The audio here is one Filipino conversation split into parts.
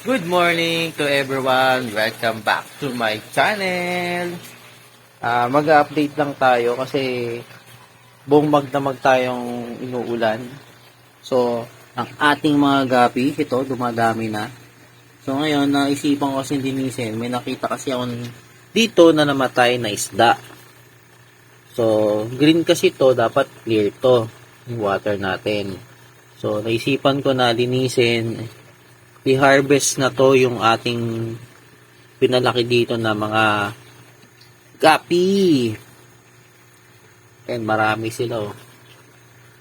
Good morning to everyone. Welcome back to my channel. Mag-update lang tayo kasi buong magdamag tayong inuulan. So, ang ating mga gapi, ito, dumadami na. So, ngayon, naisipan ko kasi linisin. May nakita kasi ako dito na namatay na isda. So, green kasi to, dapat clear to, yung water natin. So, naisipan ko na linisin. I-harvest na to yung ating pinalaki dito na mga gapi. And marami sila.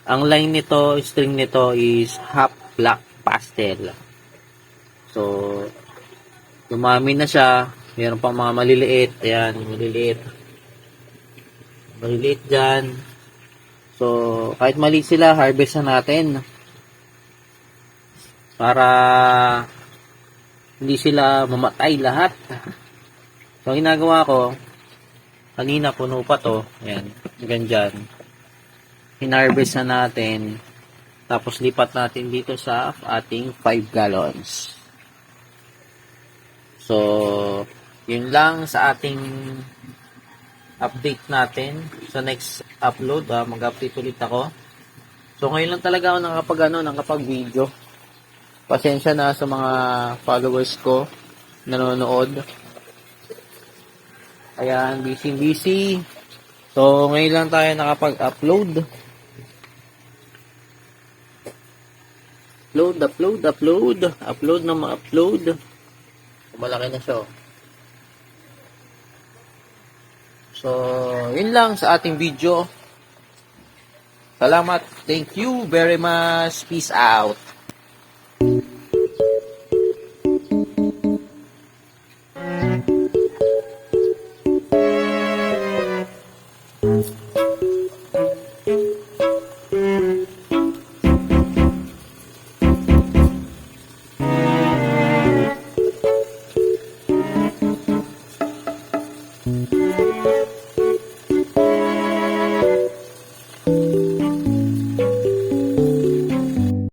Ang line nito, string nito is half black pastel. So, dumami na siya. Meron pang mga maliliit. Ayan, maliliit. Maliliit dyan. So, kahit maliit sila, harvest na natin. Para hindi sila mamatay lahat. So, ginagawa ko, kanina puno pa to. Ayan, hanggang dyan. Hinarvest na natin. Tapos lipat natin dito sa ating 5 gallons. So, yun lang sa ating update natin. Sa next upload, mag-update ulit ako. So, ngayon lang talaga ako nakapag-video. Pasensya na sa mga followers ko nanonood. Ayan, busy. So, ngayon lang tayo nakapag-upload. Upload na ma-upload. Malaki na siya. So, yun lang sa ating video. Salamat. Thank you very much. Peace out.